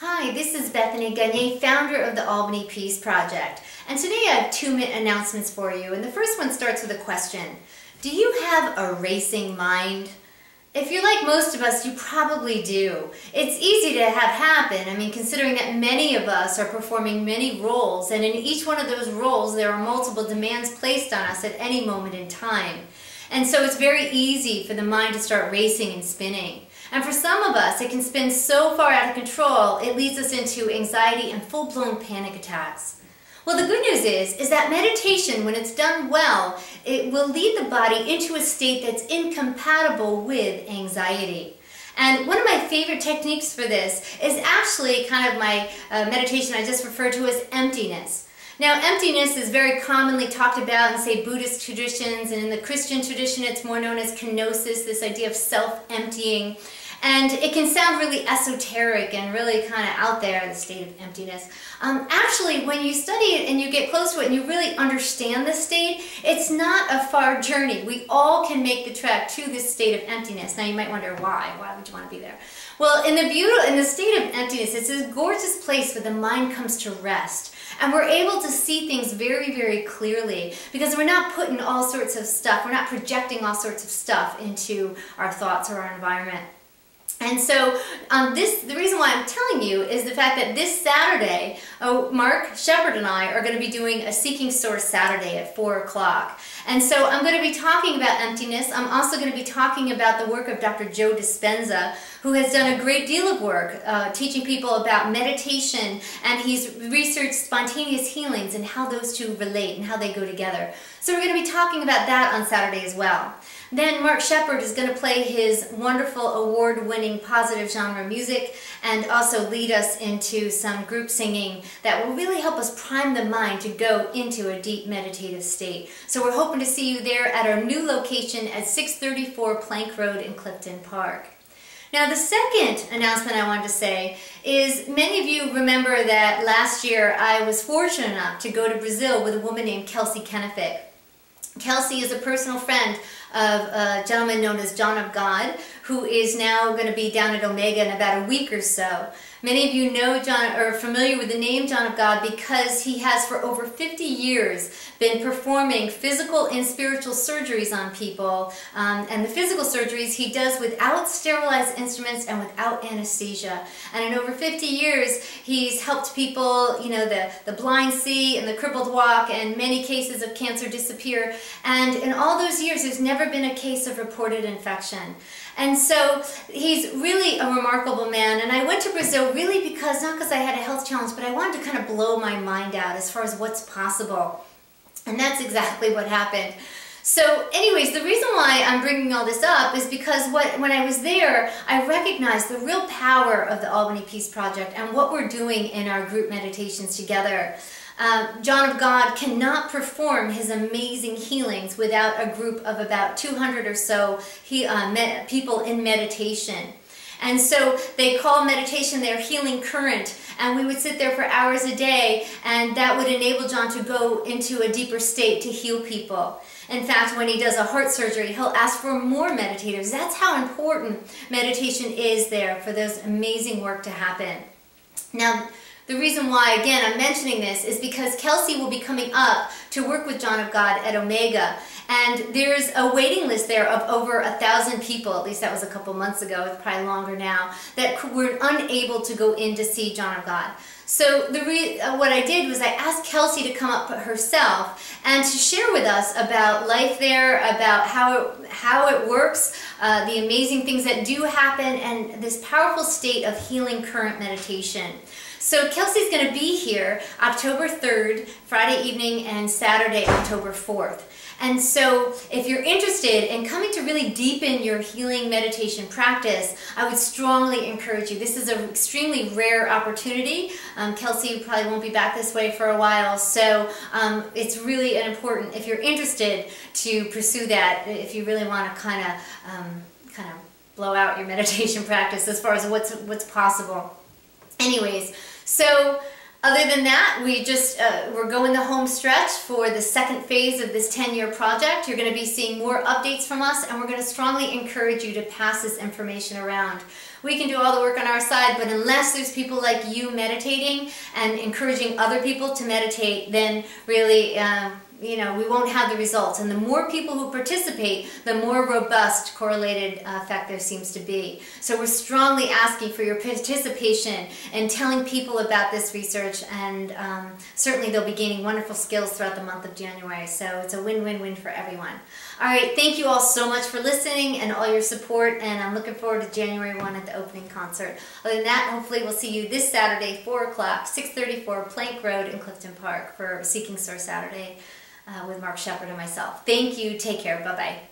Hi, this is Bethany Gagne, founder of the Albany Peace Project. And today I have 2-minute announcements for you. And the first one starts with a question. Do you have a racing mind? If you're like most of us, you probably do. It's easy to have happen. I mean, considering that many of us are performing many roles, and in each one of those roles there are multiple demands placed on us at any moment in time. And so it's very easy for the mind to start racing and spinning. And for some of us, it can spin so far out of control, it leads us into anxiety and full-blown panic attacks. Well, the good news is that meditation, when it's done well, it will lead the body into a state that's incompatible with anxiety. And one of my favorite techniques for this is actually kind of my meditation I just referred to as emptiness. Now, emptiness is very commonly talked about in, say, Buddhist traditions, and in the Christian tradition it's more known as kenosis, this idea of self-emptying. And it can sound really esoteric and really kind of out there, the state of emptiness. Actually, when you study it and you get close to it and you really understand the state, it's not a far journey. We all can make the trek to this state of emptiness. Now you might wonder why. Why would you want to be there? Well, in the state of emptiness, it's this gorgeous place where the mind comes to rest. And we're able to see things very, very clearly because we're not putting all sorts of stuff, we're not projecting all sorts of stuff into our thoughts or our environment. And so the reason why I'm telling you is the fact that this Saturday, Mark Shepard and I are going to be doing a Seeking Source Saturday at 4 o'clock. And so I'm going to be talking about emptiness. I'm also going to be talking about the work of Dr. Joe Dispenza, who has done a great deal of work teaching people about meditation, and he's researched spontaneous healings and how those two relate and how they go together. So we're going to be talking about that on Saturday as well. Then Mark Shepard is going to play his wonderful award-winning positive genre music and also lead us into some group singing that will really help us prime the mind to go into a deep meditative state. So we're hoping to see you there at our new location at 634 Plank Road in Clifton Park. Now, the second announcement I wanted to say is many of you remember that last year I was fortunate enough to go to Brazil with a woman named Kelsey. Kelsey is a personal friend of a gentleman known as John of God, who is now going to be down at Omega in about a week or so. Many of you know John, or are familiar with the name John of God, because he has for over 50 years been performing physical and spiritual surgeries on people. And the physical surgeries he does without sterilized instruments and without anesthesia. And in over 50 years, he's helped people, you know, the blind see and the crippled walk, and many cases of cancer disappear. And in all those years, there's never been a case of reported infection. And so he's really a remarkable man. And I went to Brazil really because, not because I had a health challenge, but I wanted to kind of blow my mind out as far as what's possible. And that's exactly what happened. So anyways, the reason why I'm bringing all this up is because when I was there, I recognized the real power of the Albany Peace Project and what we're doing in our group meditations together. John of God cannot perform his amazing healings without a group of about 200 or so people in meditation. And so they call meditation their healing current, and we would sit there for hours a day, and that would enable John to go into a deeper state to heal people. In fact, when he does a heart surgery, he'll ask for more meditators. That's how important meditation is there for those amazing work to happen. Now, the reason why, again, I'm mentioning this is because Kelsey will be coming up to work with John of God at Omega. And there's a waiting list there of over 1,000 people, at least that was a couple months ago, it's probably longer now, that were unable to go in to see John of God. So what I did was I asked Kelsey to come up herself and to share with us about life there, about how it works, the amazing things that do happen, and this powerful state of healing current meditation. So Kelsey's going to be here October 3rd, Friday evening, and Saturday, October 4th. And so if you're interested in coming to really deepen your healing meditation practice, I would strongly encourage you. This is an extremely rare opportunity. Kelsey probably won't be back this way for a while, so it's really important, if you're interested, to pursue that if you really want to kind of blow out your meditation practice as far as what's possible. Anyways, so Other than that, we're going the home stretch for the second phase of this 10-year project. You're going to be seeing more updates from us, and we're going to strongly encourage you to pass this information around. We can do all the work on our side, but unless there's people like you meditating and encouraging other people to meditate, then really, we won't have the results. And the more people who participate, the more robust correlated effect there seems to be. So we're strongly asking for your participation and telling people about this research, and certainly they'll be gaining wonderful skills throughout the month of January. So it's a win-win-win for everyone. All right, thank you all so much for listening and all your support, and I'm looking forward to January 1 at the opening concert. Other than that, hopefully we'll see you this Saturday, 4 o'clock, 634 Plank Road in Clifton Park for Seeking Source Saturday with Mark Shepard and myself. Thank you. Take care. Bye-bye.